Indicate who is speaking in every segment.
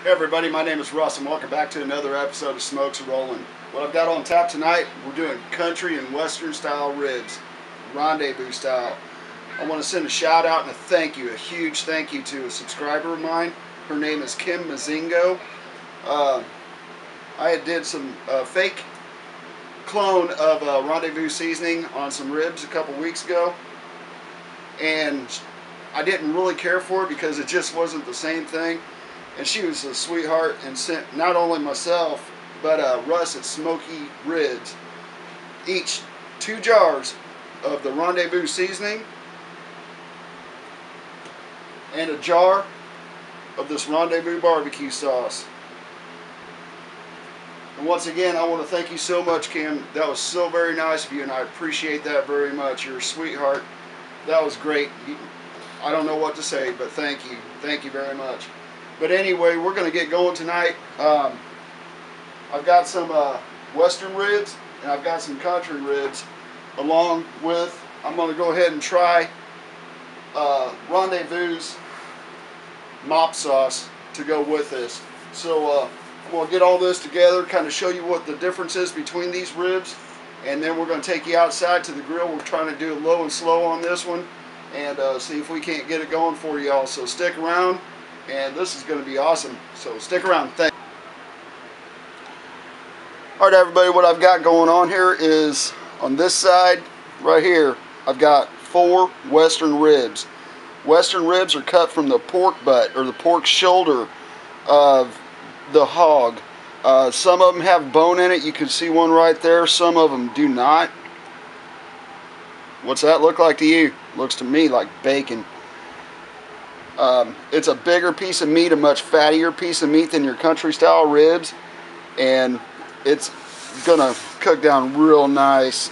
Speaker 1: Hey everybody, my name is Russ and welcome back to another episode of Smokes A Rollin'. What I've got on tap tonight, we're doing country and western style ribs, rendezvous style. I want to send a shout out and a huge thank you to a subscriber of mine. Her name is Kim Mazingo. I did some fake clone of rendezvous seasoning on some ribs a couple weeks ago, and I didn't really care for it because it just wasn't the same thing. And she was a sweetheart and sent not only myself, but Russ at Smoky Ribs, each 2 jars of the rendezvous seasoning and a jar of this rendezvous barbecue sauce. And once again, I want to thank you so much, Kim. That was so very nice of you, and I appreciate that very much. You're a sweetheart. That was great. I don't know what to say, but thank you. Thank you very much. But anyway, we're going to get going tonight. I've got some western ribs and I've got some country ribs, along with, I'm going to go ahead and try rendezvous mop sauce to go with this. So we'll get all this together, kind of show you what the difference is between these ribs, and then we're going to take you outside to the grill. We're trying to do it low and slow on this one, and see if we can't get it going for y'all. So stick around, and this is going to be awesome. So stick around. Thanks. Alright everybody, what I've got going on here is, on this side right here, I've got 4 western ribs. Western ribs are cut from the pork butt, or the pork shoulder of the hog. Some of them have bone in it. You can see one right there. Some of them do not. What's that look like to you? Looks to me like bacon. It's a bigger piece of meat, a much fattier piece of meat than your country style ribs, and it's gonna cook down real nice.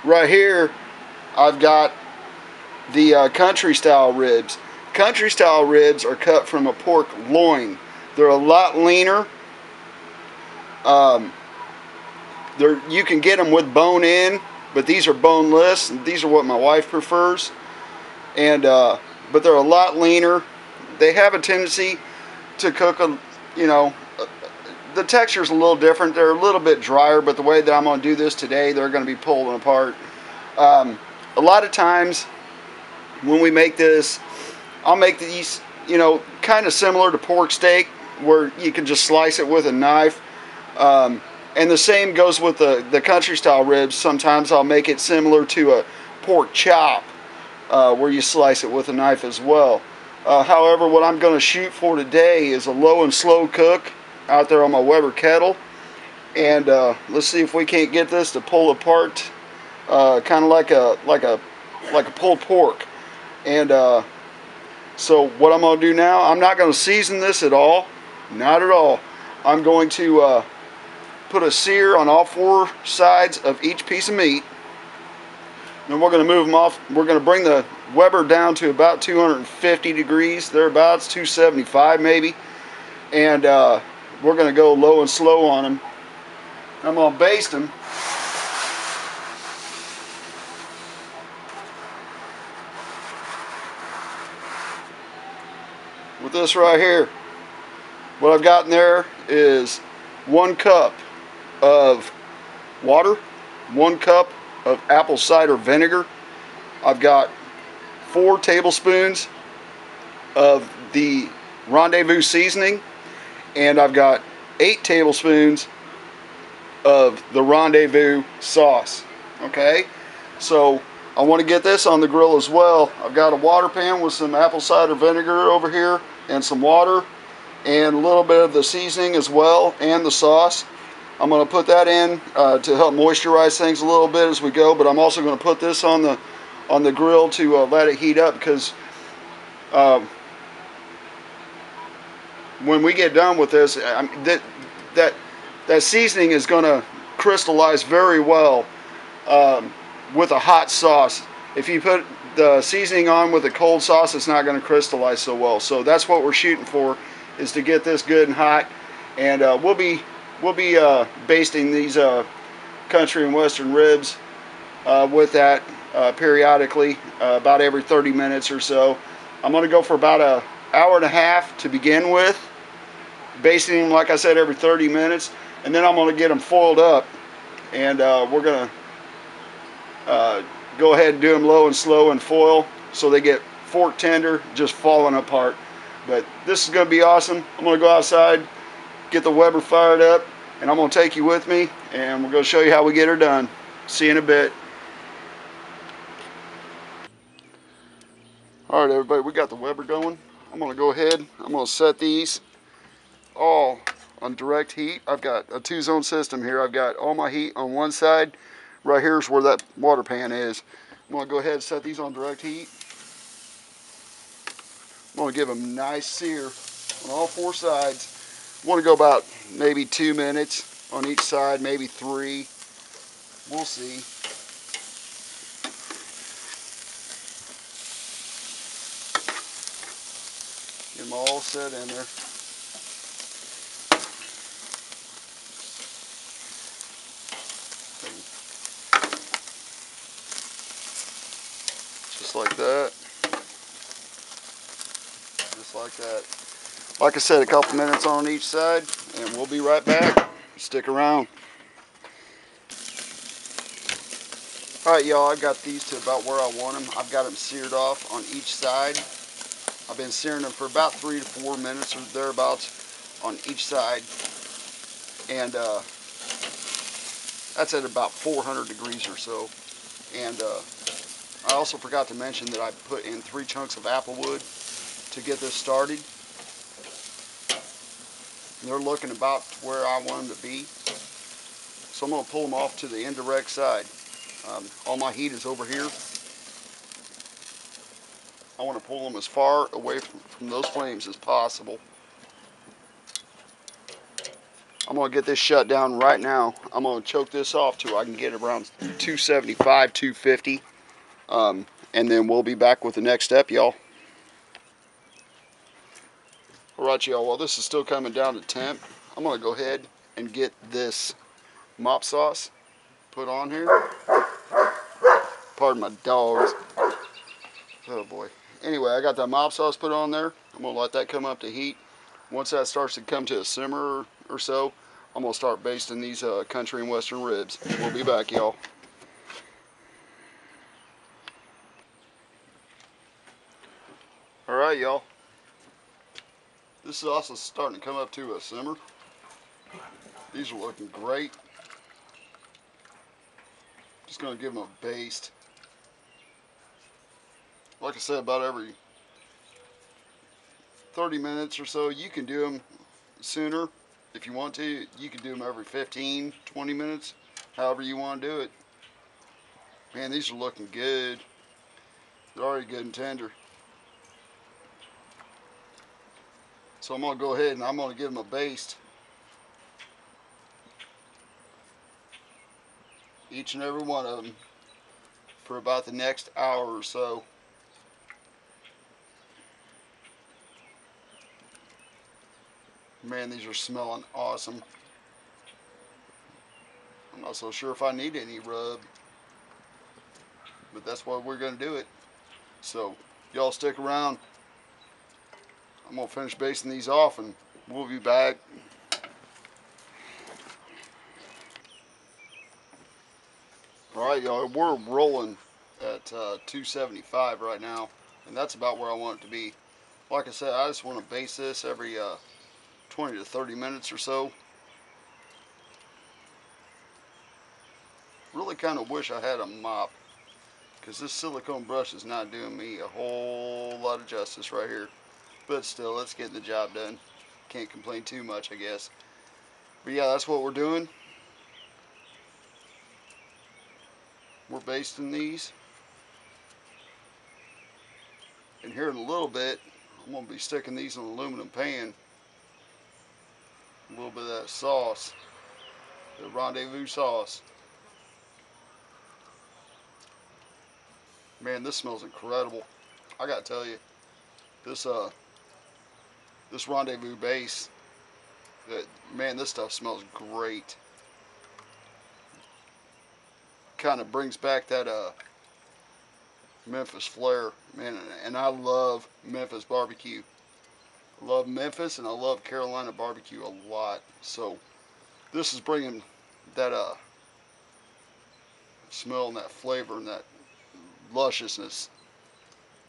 Speaker 1: Right here I've got the country style ribs. Country style ribs are cut from a pork loin. They're a lot leaner. You can get them with bone in, but these are boneless, and these are what my wife prefers. And but they're a lot leaner. They have a tendency to cook the texture's a little different. They're a little bit drier, but the way that I'm going to do this today, they're going to be pulling apart. A lot of times when we make this, I'll make these, kind of similar to pork steak, where you can just slice it with a knife. And the same goes with the country style ribs. Sometimes I'll make it similar to a pork chop, where you slice it with a knife as well. However, what I'm going to shoot for today is a low and slow cook out there on my Weber kettle. And let's see if we can't get this to pull apart, kind of like a pulled pork. And so what I'm going to do now, I'm not going to season this at all. Not at all. I'm going to put a sear on all 4 sides of each piece of meat. Then we're going to move them off. We're going to bring the Weber down to about 250 degrees, thereabouts, 275 maybe. And we're going to go low and slow on them. I'm going to baste them. With this right here. What I've got in there is 1 cup of water, 1 cup of apple cider vinegar. I've got 4 tablespoons of the rendezvous seasoning, and I've got 8 tablespoons of the rendezvous sauce. Okay, so I want to get this on the grill as well. I've got a water pan with some apple cider vinegar over here and some water and a little bit of the seasoning as well, and the sauce. I'm going to put that in to help moisturize things a little bit as we go, but I'm also going to put this on the grill to let it heat up, because when we get done with this, that seasoning is going to crystallize very well with a hot sauce. If you put the seasoning on with a cold sauce, it's not going to crystallize so well. So that's what we're shooting for, is to get this good and hot. And we'll be basting these country and western ribs with that periodically, about every 30 minutes or so. I'm going to go for about an hour and a half to begin with, basting them, like I said, every 30 minutes, and then I'm going to get them foiled up, and we're going to go ahead and do them low and slow and foil so they get fork tender, just falling apart. But this is going to be awesome. I'm going to go outside, get the Weber fired up, and I'm going to take you with me, and we're going to show you how we get her done. See you in a bit. Alright everybody, we got the Weber going. I'm going to go ahead, I'm going to set these all on direct heat. I've got a 2-zone system here. I've got all my heat on one side. Right here's where that water pan is. I'm going to go ahead and set these on direct heat. I'm going to give them a nice sear on all 4 sides. I want to go about maybe 2 minutes on each side, maybe 3. We'll see. Get them all set in there. Just like that. Just like that. Like I said, a couple minutes on each side, and we'll be right back. Stick around. Alright y'all, I've got these to about where I want them. I've got them seared off on each side. I've been searing them for about 3 to 4 minutes or thereabouts on each side. And that's at about 400 degrees or so. And I also forgot to mention that I put in 3 chunks of apple wood to get this started. And they're looking about where I want them to be. So I'm going to pull them off to the indirect side. All my heat is over here. I want to pull them as far away from those flames as possible. I'm going to get this shut down right now. I'm going to choke this off till I can get around 275, 250. And then we'll be back with the next step, y'all. Alright, y'all, while this is still coming down to temp, I'm going to go ahead and get this mop sauce put on here. Pardon my dogs. Oh boy. Anyway, I got that mop sauce put on there. I'm going to let that come up to heat. Once that starts to come to a simmer or so, I'm going to start basting these country and western ribs. We'll be back, y'all. Alright, y'all. This is also starting to come up to a simmer. These are looking great. Just going to give them a baste. Like I said, about every 30 minutes or so. You can do them sooner if you want to. You can do them every 15, 20 minutes, however you want to do it. Man, these are looking good. They're already good and tender. So I'm going to go ahead and I'm going to give them a baste. Each and every one of them for about the next hour or so. Man, these are smelling awesome. I'm not so sure if I need any rub, but that's why we're going to do it. So, y'all stick around. I'm going to finish basting these off and we'll be back. Alright, y'all, we're rolling at 275 right now, and that's about where I want it to be. Like I said, I just want to baste this every 20 to 30 minutes or so. Really kind of wish I had a mop, because this silicone brush is not doing me a whole lot of justice right here. But still, let's get the job done. Can't complain too much, I guess. But yeah, that's what we're doing. We're basting these. And here in a little bit, I'm going to be sticking these in an aluminum pan. A little bit of that sauce, the Rendezvous sauce. Man, this smells incredible. I gotta tell you, this Rendezvous base, man, this stuff smells great. Kind of brings back that Memphis flair, man, and I love Memphis barbecue. I love Memphis and I love Carolina barbecue a lot. So this is bringing that smell and that flavor and that lusciousness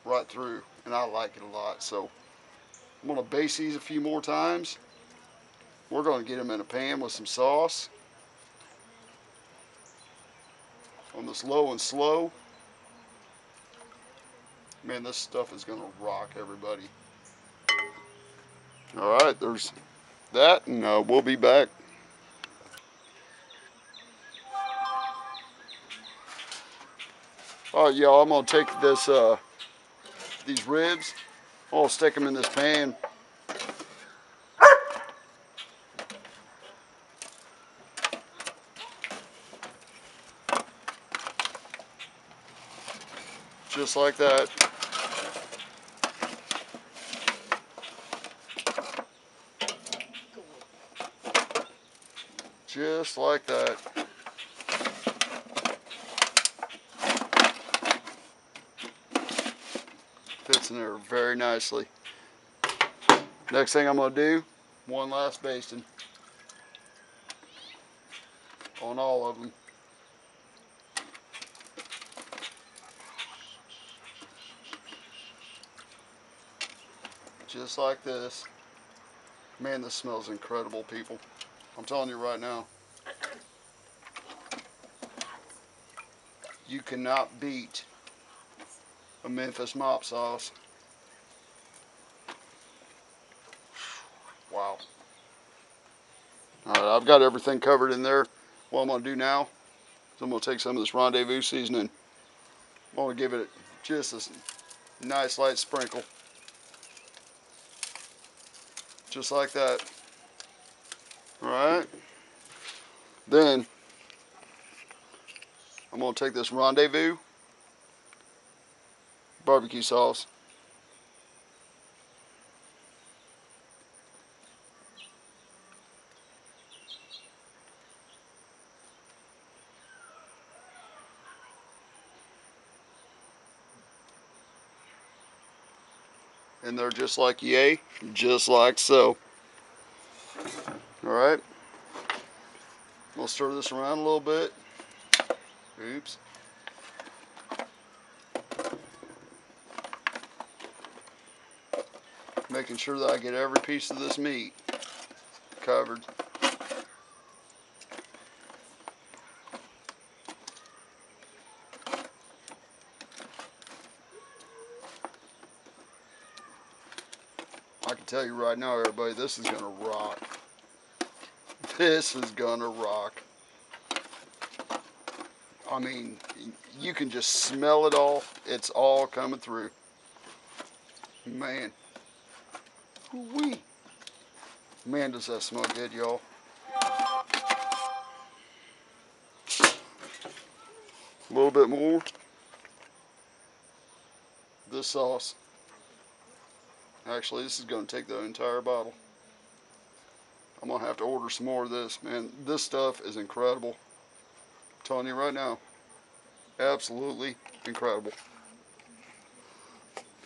Speaker 1: right through, and I like it a lot. So I'm gonna baste these a few more times. We're gonna get them in a pan with some sauce on this low and slow. Man, this stuff is gonna rock, everybody. All right, there's that, and we'll be back. All right, y'all, I'm gonna take this these ribs. I'll stick them in this pan. Just like that. Just like that. Fits in there very nicely. Next thing I'm going to do, one last basting on all of them. Just like this. Man, this smells incredible, people. I'm telling you right now. You cannot beat a Memphis mop sauce. Wow. Alright, I've got everything covered in there. What I'm going to do now is I'm going to take some of this Rendezvous seasoning. I'm going to give it just a nice light sprinkle. Just like that. Alright. Then I'm going to take this Rendezvous barbecue sauce. And they're just like yay, just like so. Alright. We'll stir this around a little bit. Oops. Making sure that I get every piece of this meat covered. I can tell you right now, everybody, this is gonna rock. This is gonna rock. I mean, you can just smell it all. It's all coming through. Man. Wee. Man, does that smell good, y'all. A little bit more. This sauce. Actually, this is going to take the entire bottle. I'm going to have to order some more of this, man. This stuff is incredible. I'm telling you right now. Absolutely incredible.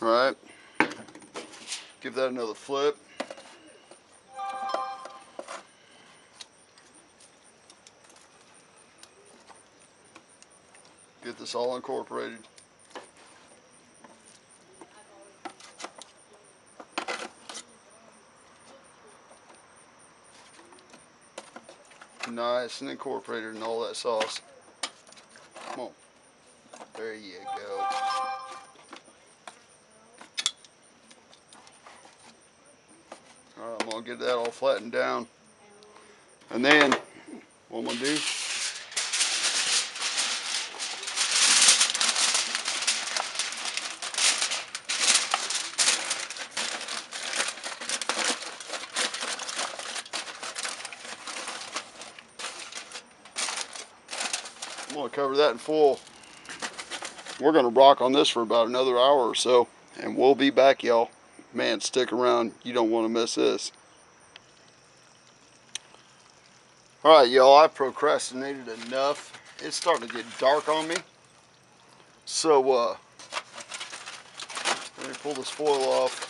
Speaker 1: Alright. Give that another flip. Get this all incorporated. Nice and incorporated in all that sauce. Come on. There you go. Alright, I'm going to get that all flattened down. And then, what I'm going to do, I'm going to cover that in full. We're going to rock on this for about another hour or so, and we'll be back, y'all. Man, stick around. You don't want to miss this. Alright, y'all, I've procrastinated enough. It's starting to get dark on me. So, Let me pull this foil off.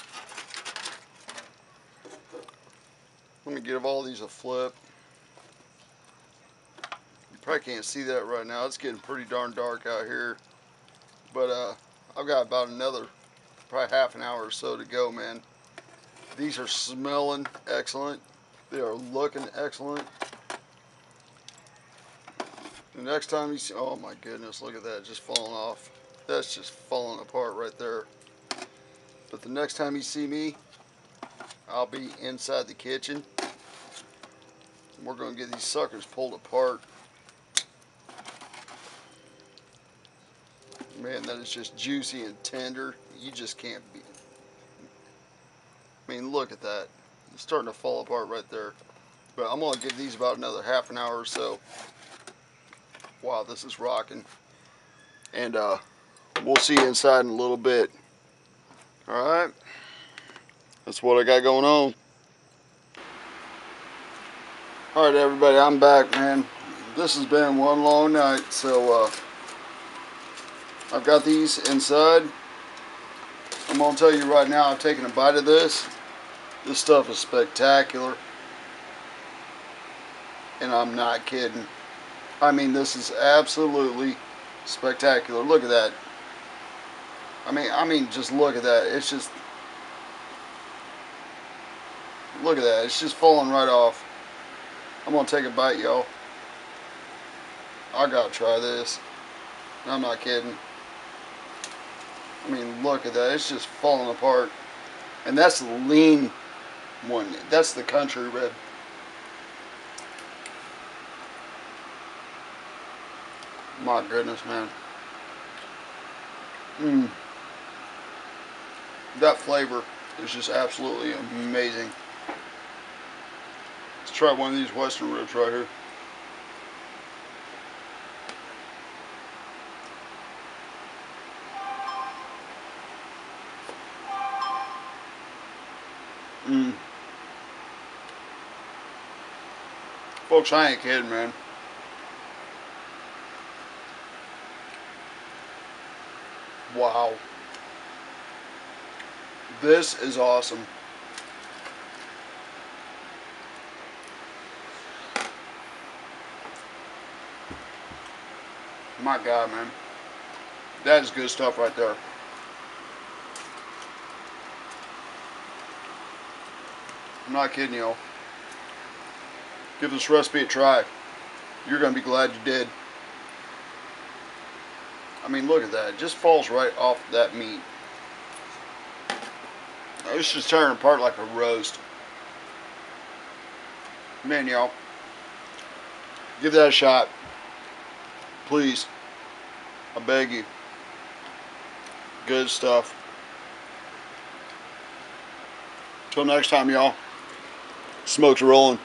Speaker 1: Let me give all these a flip. You probably can't see that right now. It's getting pretty darn dark out here. But I've got about another probably half an hour or so to go, man. These are smelling excellent. They are looking excellent. The next time you see, oh my goodness, look at that, just falling off. That's just falling apart right there. But the next time you see me, I'll be inside the kitchen. We're going to get these suckers pulled apart. Man, that is just juicy and tender. You just can't beat it. I mean, look at that. It's starting to fall apart right there. But I'm going to give these about another half an hour or so. Wow, this is rocking. And we'll see you inside in a little bit. Alright. That's what I got going on. Alright everybody, I'm back, man. This has been one long night, so I've got these inside. I'm going to tell you right now, I've taken a bite of this. This stuff is spectacular. And I'm not kidding. I mean, this is absolutely spectacular. Look at that. I mean, just look at that. It's just, look at that. It's just falling right off. I'm going to take a bite, y'all. I got to try this. I'm not kidding. I mean, look at that. It's just falling apart. And that's the lean one. That's the country rib. My goodness, man. That flavor is just absolutely amazing. Let's try one of these Western ribs right here. Folks, I ain't kidding, man. Wow. This is awesome. My God, man. That is good stuff right there. I'm not kidding y'all. Give this recipe a try. You're going to be glad you did. I mean, look at that. It just falls right off that meat. It's just tearing apart like a roast. Man, y'all. Give that a shot. Please. I beg you. Good stuff. Till next time, y'all. Smoke's rolling.